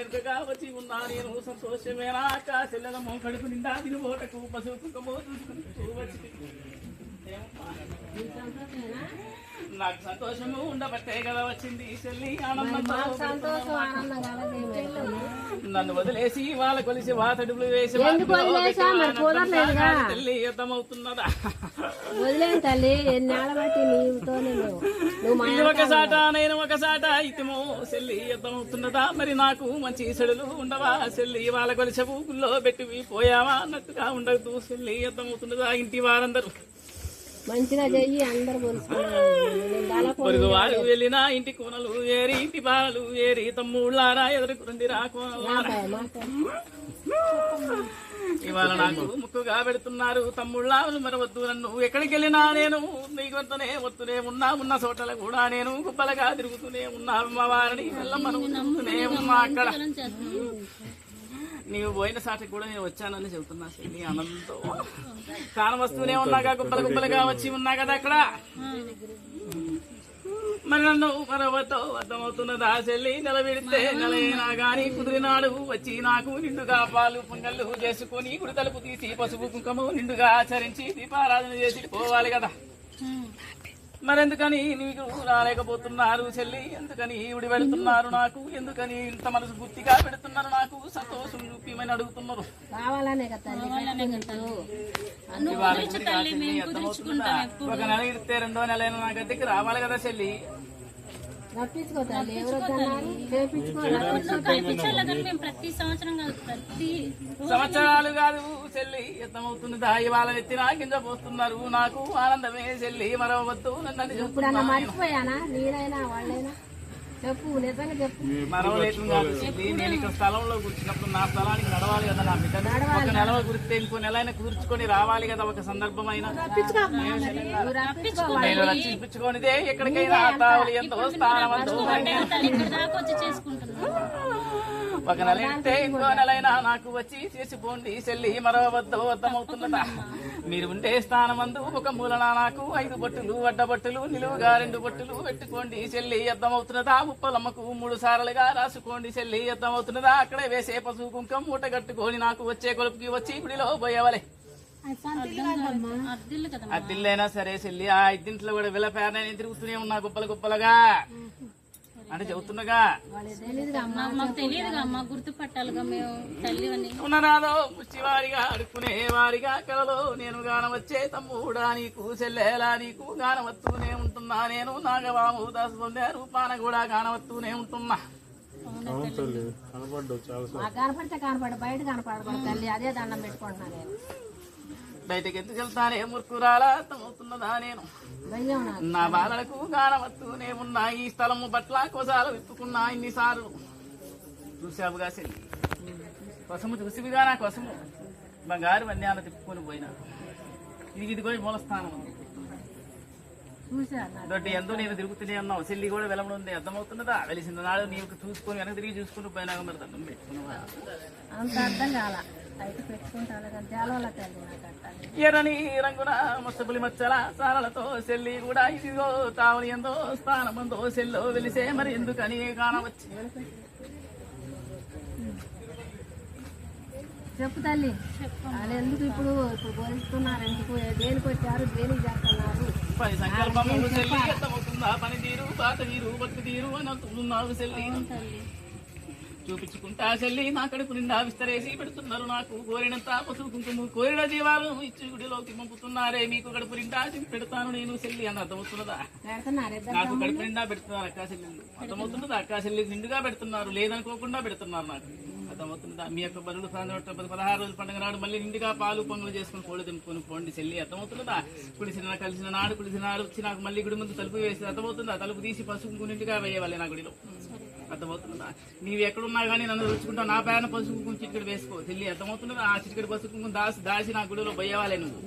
ఎదురుగా వచ్చి ఉన్నా నేను సంతోషమేనా చెల్లెల మోకడుకు నిండా తిని ఓటకు పసుపు వచ్చి నాకు సంతోషము ఉండబట్టే కదా వచ్చింది చెల్లి ఆనందంతో నన్ను వదిలేసి వాళ్ళ కొలిసి వాతడుపులు వేసి తల్లి అర్థమవుతున్నదా ఒకసాట నేను ఒకసాట ఇతమో చెల్లి అర్థమవుతున్నదా మరి నాకు మంచి చెడులు ఉండవా చెల్లి వాళ్ళ కొలిసి ఊగుల్లో పెట్టి పోయావా అన్నట్టుగా ఉండదు చెల్లి అర్థమవుతున్నదా ఇంటి వారందరూ మంచిగా చెయ్యి అందరు పొరుగు వారు వెళ్ళినా ఇంటి కోనలు ఏరి ఇంటి బాలలు ఏరి తమ్ముళ్ళారా ఎదురుకుంది రాకోనలారా ఇవాళ నాకు ముక్కుగా పెడుతున్నారు తమ్ముళ్ళాలు మరవద్దు నన్ను ఎక్కడికి వెళ్ళినా నేను నీకొంతనే వస్తూనే ఉన్నా ఉన్న చోటల కూడా నేను గుబ్బలగా తిరుగుతూనే ఉన్నా అమ్మవారిని వెళ్ళమను నమ్ముతూనే ఉన్నా అక్కడ నీవు పోయిన సాటికి కూడా నేను వచ్చానని చెబుతున్నా చెల్లి ఆనందంతో కాలం వస్తూనే ఉన్నాగా గుబ్బలుగా వచ్చి ఉన్నా కదా అక్కడ మరి నన్ను మరవతో అర్థమవుతున్నదా చెల్లి నిలబెడితే నెలైనా గాని కుదిరినాడు వచ్చి నాకు నిండుగా పాలు పొంగళ్ళు చేసుకుని గుడి తలుపు తీసి పసుపు కుంకుమ నిండుగా ఆచరించి దీపారాధన చేసి పోవాలి కదా మరెందుకని నీకు రాలేకపోతున్నారు చెల్లి ఎందుకని ఈవిడి పెడుతున్నారు నాకు ఎందుకని ఇంత మనసు గుర్తిగా పెడుతున్నారు నాకు సంతోషం చూపిమని అడుగుతున్నారు ఒక నెల ఇస్తే 2వ నెల నా గద్దెకి రావాలి కదా చెల్లి సంవత్సరాలు కాదు చెల్లి అర్థమవుతున్నదా ఇవాళ ఎత్తినా కింద పోస్తున్నారు నాకు ఆనందమే చెల్లి మరవద్దు నన్ను మర్చిపోయానా నేనైనా వాళ్ళైనా చెప్పు నిజంగా చెప్పు మరవలేదు కాదు చెల్లి నేను ఇక్కడ స్థలంలో కూర్చున్నప్పుడు నా స్థలానికి నడవాలి కదా నా బిడ్డ ఒక నెల గురిస్తే ఇంకో నెల అయినా కూర్చుకొని రావాలి కదా ఒక సందర్భం అయినా నేను రక్షించుకొనిదే ఎక్కడికైనా తావలి ఎంతో స్థానవంతో ఒక నెల ఇస్తే ఇంకో నెలైనా నాకు వచ్చి చేసిపోండి చెల్లి మరవద్దు అర్థమవుతున్నదా మీరు ఉండే స్థానమందు ఒక మూలన నాకు 5 బొట్టులు అడ్డబొట్టులు నిలువుగా 2 బొట్టులు పెట్టుకోండి చెల్లి అర్థమవుతున్నదా ఉప్పలమ్మకు 3 సార్లుగా రాసుకోండి చెల్లి అర్థమవుతున్నదా అక్కడే వేసే పసుపు కుంకం మూట కట్టుకొని నాకు వచ్చే కొలుపుకి వచ్చి గుడిలో పోయేవలే అద్దిల్లైనా సరే చెల్లి ఆ ఇద్దింట్లో కూడా విలపేరనైనా తిరుగుతూనే ఉన్నా గుప్పలుగా అంటే చెబుతుండగా ఉన్ననాదో ముచ్చివారిగా అడుక్కునే వారిగా కలలో నేను గానవచ్చే తమ్ముడా నీకు చెల్లెలా నీకు గానవత్తూనే ఉంటున్నా నేను నాగవాము దాసు పొందే రూపాన కూడా గానవత్తూనే ఉంటున్నా కనపడితే కనపడ బయట కనపడకూడదు తల్లి అదే దండం పెట్టుకుంటున్నా నేను బయటకి ఎందుకు వెళ్తానే మురుకురాలా అర్థమవుతున్నదా నేను నా బాలలకు గానవత్తూనే ఉన్నా ఈ స్థలము పట్ల కోసాలు విప్పుకున్నా ఇన్నిసార్లు చూసావుగా చెల్లి కొసము చూసివిగా నా కొసము బంగారు వన్యాలు తిప్పుకొని పోయినా ఇదిగో మూలస్థానం ఉంది దొడ్డి ఎంతో నేను తిరుగుతూనే ఉన్నావు చెల్లి కూడా వెలమనుంది అర్థమవుతున్నదా వెలిసిన నాడు నీకు చూసుకొని వెనక తిరిగి చూసుకుని పోయినా మరి దండం పెట్టుకున్నావా ఎర్రని రంగున మస్తపులి మచ్చల సారలతో చెల్లి కూడా ఇదిగో తావని ఎంతో స్థానమందో చెల్లో వెలిసే మరి ఎందుకని కానవచ్చు చెప్పు తల్లి వాళ్ళు ఎందుకు ఇప్పుడు బోధిస్తున్నారు ఎందుకు దేనికి వచ్చారు దేనికి చేస్తున్నారు పని సంకల్పము చెల్లి ఎంతమవుతుందా పని తీరు బాట తీరు బతుకు తీరు అని అంటున్నావు చెల్లి చూపించుకుంటా చెల్లి నా కడుపు నిండా విస్తరేసి పెడుతున్నారు నాకు కోరినంత పసుపు కుంకుమ కోరిన జీవాలను ఇచ్చి గుడిలోకి పంపుతున్నారే మీకు కడుపు నిండా పెడతాను నేను చెల్లి అని అర్థమవుతున్నదా నాకు కడుపు నిండా పెడుతున్నారు అక్కా చెల్లి అర్థమవుతున్నదా అక్కా చెల్లి నిండుగా పెడుతున్నారు లేదనుకోకుండా పెడుతున్నారు నాకు అర్థమవుతున్నదా మీ యొక్క బరువులు 16 రోజుల పండుగ నాడు మళ్ళీ నిండుగా పాలు పొంగులు చేసుకుని కోడి దింపుకొని పోండి చెల్లి అర్థమవుతున్నదా కలిసిన నాడు వచ్చి నాకు మళ్ళీ గుడి ముందు తలుపు వేసి అర్థమవుతుందా తలుపు తీసి పసుపు నిండుగా వేయవాలి నా గుడిలో అర్థమవుతుందా నీవు ఎక్కడున్నా కానీ నన్ను రుచుకుంటావు నా పైన పసుపు కుంకుమ చిటికడు వేసుకో చెల్లి అర్థమవుతున్నదా ఆ చిటికడు పసుపు కుంకుమ దాసి నా గుడిలో పోయేవాలే నువ్వు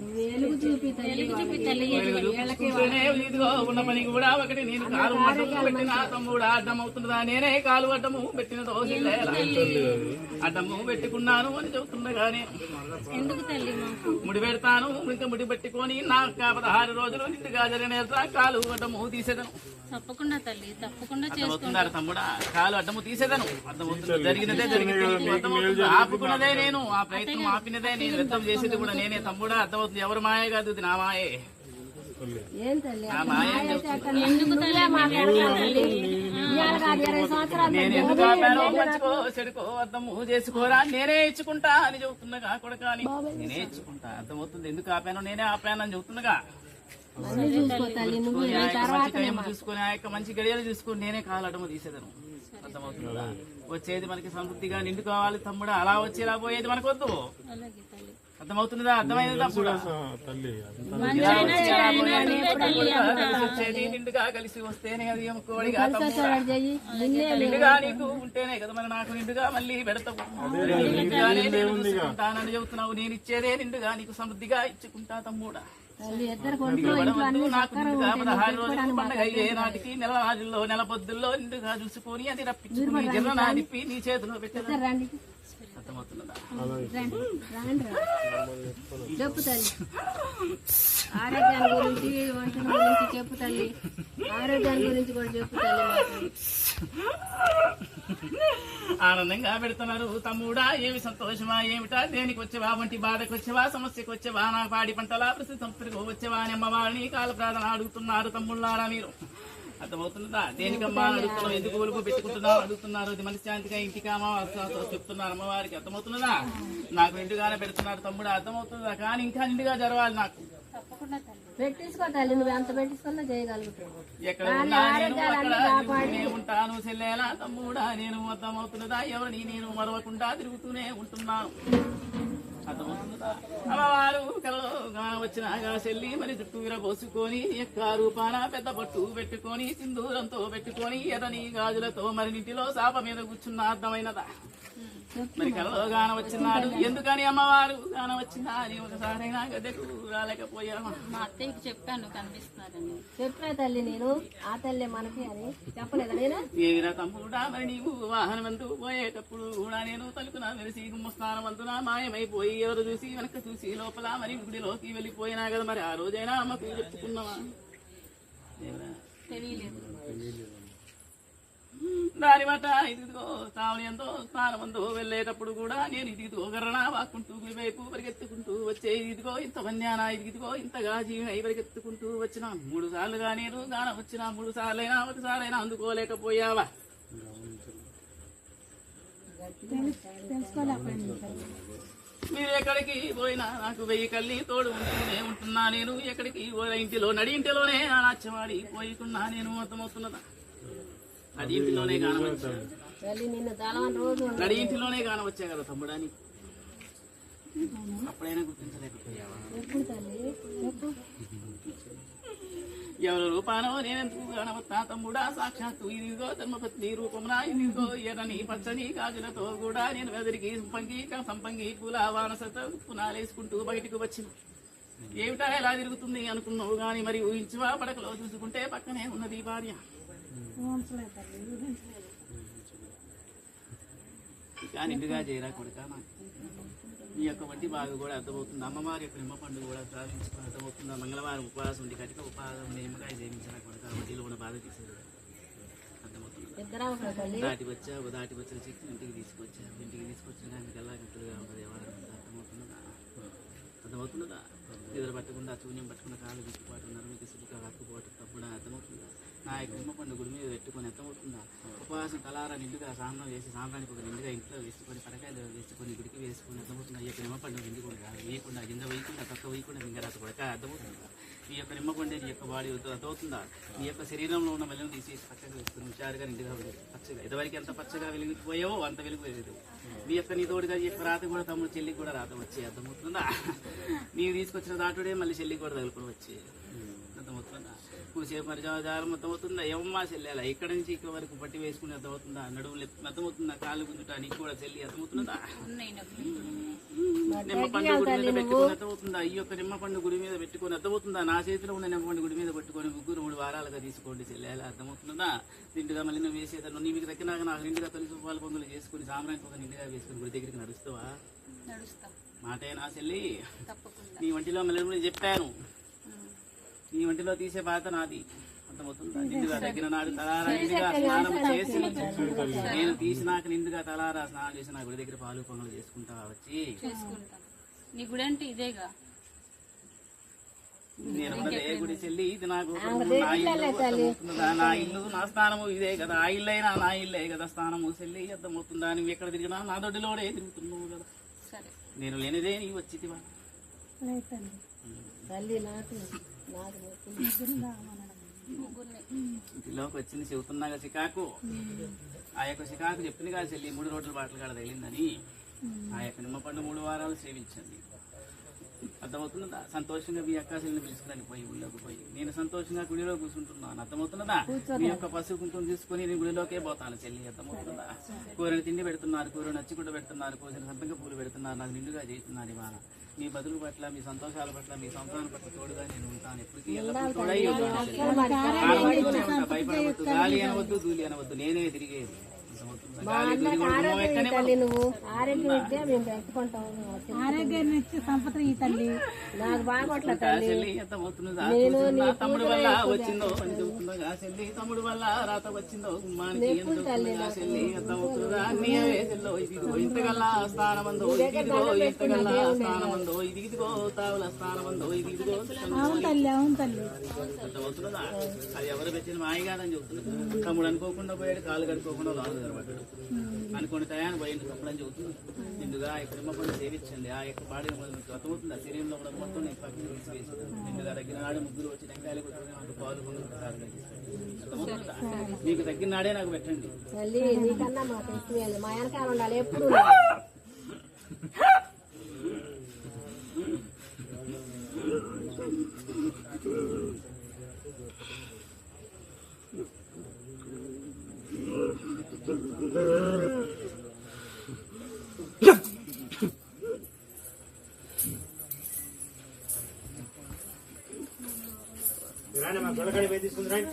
ఇదిగో ఉన్న పని కూడా ఒకటి నేను కాలు అడ్డము పెట్టిన తమ్ముడా అడ్డమవుతున్నదా నేనే కాలు అడ్డము పెట్టిన అడ్డము పెట్టుకున్నాను అని చెబుతుండగానే ఎందుకు తల్లి మాకు ముడి పెడతాను ఇంకా ముడి పెట్టుకొని నాకు 16 రోజులు నిండుగా జరిగిన కాలు అడ్డము తీసేదను. తప్పకుండా తల్లి, తప్పకుండా అర్థమవుతుందా తమ్ముడా? కాలు అడ్డము తీసేదను. అర్థమవుతుంది, జరిగినదే జరిగింది. అర్థమవుతుంది, ఆపుకున్నదే నేను, ఆ ప్రయత్నం ఆపినదే నేను, వ్యర్థం చేసేది కూడా నేనే తమ్ముడా. అర్థమవుతుంది, ఎవరు మాయ కాదు, ఇది నా మాయే. నా మాయ నేను ఎందుకు ఆపానో మంచికో చెడుకో అర్థము చేసుకోరా, నేనే ఇచ్చుకుంటా అని చెబుతున్నగా కొడకా, నేనే ఇచ్చుకుంటా. అర్థమవుతుంది, ఎందుకు ఆపానో నేనే ఆపానని చెబుతున్నగా. చూసుకుని ఆ యొక్క మంచి గడియలు చూసుకుని నేనే కాలు అడ్డము తీసేదను. అర్థమవుతుందా? వచ్చేది మనకి సమృద్ధిగా నిండు కావాలి తమ్ముడా, అలా వచ్చేలా పోయేది మనకొద్దు. అర్థమవుతుందా? అర్థమైందా? వచ్చేది నిండుగా కలిసి వస్తేనే అది కోడిగా నిండుగా నీకు ఉంటేనే కదా మరి నాకు నిండుగా మళ్ళీ పెడతావు. నిండుగానే నేను చూసుకుంటానని చెబుతున్నావు, నేను ఇచ్చేదే నిండుగా నీకు సమృద్ధిగా ఇచ్చుకుంటా తమ్ముడా. నాకు నిండుగా 16 రోజులు పండగ అయ్యే నాటికి నెల రోజుల్లో నెల పొద్దుల్లో నిండుగా చూసుకొని అది రప్పించుకుని జిర్రనా నిప్పి నీ చేతిలో పెట్టేదా. అర్థమవుతున్నదా? చెప్పు తల్లి, ఆరోగ్యాన్ని గురించి వంటల గురించి చెప్పు తల్లి, ఆరోగ్యాన్ని గురించి కూడా చెప్పు తల్లి. ఆనందంగా పెడుతున్నారు తమ్ముడా, ఏమి సంతోషమా ఏమిటా, దేనికి వచ్చేవా, వంటి బాధకు వచ్చేవా, సమస్యకు వచ్చేవా, నా పాడి పంటల ప్రసిద్ధి సంపదకు వచ్చేవా అని అమ్మవారిని కాల ప్రార్థన అడుగుతున్నారు తమ్ముళ్ళారా మీరు. అర్థమవుతుందా? దేనికమ్మా అడుగుతున్నావు, ఎందుకు ఒలుపు పెట్టుకుంటున్నావు అడుగుతున్నారు. ఇది మనశ్శాంతిగా ఇంటికి అమ్మవారితో చెప్తున్నారు అమ్మవారికి. అర్థమవుతున్నదా? నాకు నిండుగానే పెడుతున్నారు తమ్ముడు. అర్థమవుతుందా? కానీ ఇంకా నిండుగా జరగాలి నాకు. పెట్టించుకోవాలి, నువ్వు ఎంత పెట్టించుకున్నా చేయగలుగుతావు. ఎక్కడ ఉన్నా నేను ఉంటాను చెల్లేలా తమ్ముడా నేను. అర్థమవుతున్నదా? ఎవరిని నేను మరవకుండా తిరుగుతూనే ఉంటున్నాను. అర్థమవుతుందా? అమ్మవారు కలలోగా వచ్చినాగా చెల్లి మరి చుట్టూ విరబోసుకొని ఎక్క రూపాన పెద్ద పట్టు పెట్టుకొని సింధూరంతో పెట్టుకొని ఎర్రని గాజులతో మరి ఇంటిలో సాప మీద కూర్చున్న. అర్థమైనదా? మరి కలలో గాన వచ్చినాడు. ఎందుకని అమ్మవారు గాన వచ్చిందా అని ఒకసారైనా గద్దెకు రాలేకపోయామా? మా అత్తయ్యకి చెప్పాను కనిపిస్తున్నారని. చెప్పా తల్లి, నేను ఆ తల్లి మనకి అని చెప్పలేదా నేను? ఏమిరా తమ్ముడా, మరి నీవు వాహనం అందు పోయేటప్పుడు కూడా నేను తలుపున మెరిసి గుమ్మస్థానం అందున మాయమైపోయి ఎవరు చూసి వెనక చూసి లోపల మరి గుడిలోకి వెళ్ళిపోయినా కదా. మరి ఆ రోజైనా అమ్మకు చెప్పుకున్నావా? తెలియలేదు. దాని బట్ట ఇదిగో తావణ్యంతో స్నానమంతో వెళ్ళేటప్పుడు కూడా నేను ఇదిగో గర్రణ వాక్కుంటూ వైపు పరిగెత్తుకుంటూ వచ్చే ఇదిగో ఇంత వన్యానా ఇదిగో ఇంతగా జీవన పరిగెత్తుకుంటూ వచ్చిన 3 సార్లుగా నేను గాన వచ్చిన 3 సార్లైనా ఒకసారైనా అందుకోలేకపోయావా? మీరు ఎక్కడికి పోయినా నాకు 1000 కల్లి తోడు ఉంటూనే ఉంటున్నా నేను. ఎక్కడికి ఇంటిలో నడి ఇంటిలోనే నాట్యమాడి పోయికున్నా నేను. అర్థమవుతున్నదా? అది ఇంటిలోనే కానవచ్చు, నడి ఇంటిలోనే కానవచ్చే కదా తమ్ముడాని. అప్పుడైనా గుర్తించలేకపోయావా? ఎవరి రూపానో నేనెందుకు కానవచ్చా తమ్ముడా? సాక్షాత్తు ఇదిగో ధర్మపత్ని రూపమున ఇదిగో ఎర్రని పచ్చని గాజులతో కూడా నేను వెదరికి సంపంగి పూల వానసతో పునాలేసుకుంటూ బయటకు వచ్చిన. ఏమిటా ఎలా తిరుగుతుంది అనుకున్నావు గాని మరి ఊహించువా? పడకలో చూసుకుంటే పక్కనే ఉన్నది భార్య. నిండుగా చేయరా కొడుక. ఈ యొక్క వడ్డీ బాగా కూడా అర్థమవుతుంది. అమ్మవారి యొక్క నిమ్మ పండుగ కూడా ప్రారంభించుకుని అర్థమవుతుంది. మంగళవారం ఉపవాసం ఉండి కటిక ఉపవాసం ఉండి నిమ్మకాయ జయించరా కొడుక. వడ్డీలో ఉన్న బాధ తీసేది అర్థమవుతుంది. దాటి వచ్చిన చెక్కి ఇంటికి తీసుకొచ్చిన దానికి గల్లా గంటలుగా ఉంటుంది. ఎవరైనా అర్థమవుతున్నదా? ఎదురు పట్టకుండా శూన్యం పట్టుకున్న కాళ్ళు దిక్కుపాటు ఉన్నారు. మీకు సుఖ హక్కుపోవటం తప్పుడు అర్థమవుతుందా? నా యొక్క నిమ్మ పండు గుడి మీద పెట్టుకొని అర్థమవుతుందా? ఉపవాసం తలారా నిండుగా స్నానం చేసి సాంబ్రానికి ఒక నిండుగా ఇంట్లో వేసుకొని పడకాయలు వేసుకొని గుడికి వేసుకొని అర్థమవుతుందా? ఈ యొక్క నిమ్మ పండు నిండు కూడా వేయకుండా గింజ వేయకుండా తక్క వేయకుండా గింజరాత పడక అర్థమవుతుందా? ఈ యొక్క నిమ్మ పండే నీ యొక్క బాడీ అర్థమవుతుందా? నీ యొక్క శరీరంలో ఉన్న మెల్లను తీసేసి పక్కగా వేసుకుని హుషారుగా నిండుగా పచ్చగా ఇదివరకు ఎంత పచ్చగా వెలిగిపోయావో అంత వెలుగు లేదు. మీ యొక్క నీ తోడుగా ఈ యొక్క రాత కూడా తమ్ముడు చెల్లికి కూడా రాత వచ్చి అర్థమవుతుందా? నీవు తీసుకొచ్చిన దాటుడే మళ్ళీ చెల్లికి కూడా తగులుకొని వచ్చి అర్థమవుతుందా? కూసేపు మరి జాలం అర్థమవుతుందా? ఏమమ్మా చెల్లి ఇక్కడ నుంచి ఇక్కడ వరకు పట్టి వేసుకుని అర్థమవుతుందా? నడువులు అర్థమవుతుందా? కాళ్ళు గుంజుట నీకు కూడా చెల్లి అర్థమవుతుందా? నిమ్మ పండు గుడి మీద పెట్టుకొని అర్థమవుతుందా? ఈ యొక్క నిమ్మ పండు గుడి మీద పెట్టుకొని అర్థమవుతుందా? నా చేతిలో ఉన్న నిమ్మ పండు గుడి మీద పెట్టుకొని 3 వారాలుగా తీసుకోండి చెల్లెలా, అర్థమవుతుందా? నిండుగా మళ్ళీ నువ్వు వేసేదాన్ని నీ మీకు దగ్గర నాకు నిండుగా తొలి పాలు పొంగులు చేసుకుని సాంబ్రానికి ఒక నిండుగా వేసుకుని గుడి దగ్గరికి నడుస్తావా? మాటే నా చెల్లి, నీ వంటిలో మళ్ళీ చెప్పాను, నీ వంటిలో తీసే బాధ నాది, అర్థమవుతుందా? నిండుగా తగ్గిన నాడు తలారా నిండుగా స్నానం చేసి నేను తీసినాక నిండుగా తలారా స్నానం చేసి నా గుడి దగ్గర పాలు పొంగలు చేసుకుంటా వచ్చి నీ గుడి అంటే ఇదేగా. నేను ఉన్నదే గుడి చెల్లి, ఇది నాకు నా ఇల్లు నా స్థానము ఇదే కదా, ఆ ఇల్లు అయినా నా ఇల్లే కదా స్థానము చెల్లి, అర్థమవుతుందా? నువ్వు ఎక్కడ తిరిగినా నా దొడ్డిలోనే తిరుగుతున్నావు కదా, నేను లేనిదే నీ వచ్చితివా? ఇంటిలోకి వచ్చింది చెబుతున్నాగా చికాకు, ఆ యొక్క చికాకు చెప్పింది కాదు చెల్లి, 3 రోడ్ల బాటలు కాడ తగిలిందని. ఆ యొక్క నిమ్మ పండు 3 వారాలు సేవించండి, అర్థమవుతున్నదా? సంతోషంగా మీ అక్క చెల్లిని పిలుచుకుని పోయి ఊళ్ళోకి పోయి నేను సంతోషంగా గుడిలో కూర్చుంటున్నాను, అర్థమవుతున్నదా? మీ యొక్క పసుపు కుంకుమ తీసుకుని నేను గుడిలోకే పోతాను చెల్లి, అర్థమవుతుందా? కూరని తిండి పెడుతున్నారు, కూర నచ్చికుండా పెడుతున్నారు, కోసిన సంతంగా పూలు పెడుతున్నారు, నాకు నిండుగా చేస్తున్నారు. ఇవాళ మీ బతులు పట్ల, మీ సంతోషాల పట్ల, మీ సంతానం పట్ల తోడుగా నేను ఉంటాను, ఎప్పటికీ ఎల్లప్పుడూ తోడై ఉంటాను. భయపడవద్దు, గాలి అనవద్దు, ధూళి అనవద్దు, నేనే తిరిగేది. ఆరోగ్యాన్ని ఇచ్చి సంపద ఈ తల్లి నాకు బాగోట్ల తమ్ముడు వల్ల వచ్చిందో అని చెబుతుందా చెల్లి, తమ్ముడు వల్ల రాత వచ్చిందో గుమ్మానికి చెల్లి, అర్థమవుతుందా? నీలో ఇదిగో ఇంతగల్లా స్థానమందో, ఇదిగో ఇంతగల్లా స్థానమందో, ఇదిగో తావుల స్థానమందో, ఇదిగో అర్థమవుతున్నదా? అది ఎవరు పెట్టిన మాయ కాదని చెబుతున్నా. తమ్ముడు అనుకోకుండా పోయాడు, కాలు కడుక్కోకుండా లాలు కనబడ్డాడు, అనుకోని తయారు పోయింది తప్పుడని చెబుతుంది. నిండుగా ఇక్కడ నిమ్మ పండు సేవించండి, ఆ యొక్క బాడీ అర్థమవుతుంది. ఆ శరీరంలో కూడా మొత్తం నేను పక్కన తీసివేసి నిండుగా దగ్గర నాడు ముగ్గురు వచ్చి టెంకాయలు కొట్టుకుని నాకు పాలు అర్థమవుతుందా? మీకు తగ్గిన నాడే నాకు పెట్టండి. మా గొడవకాడి పోయి తీసుకుంది రండి.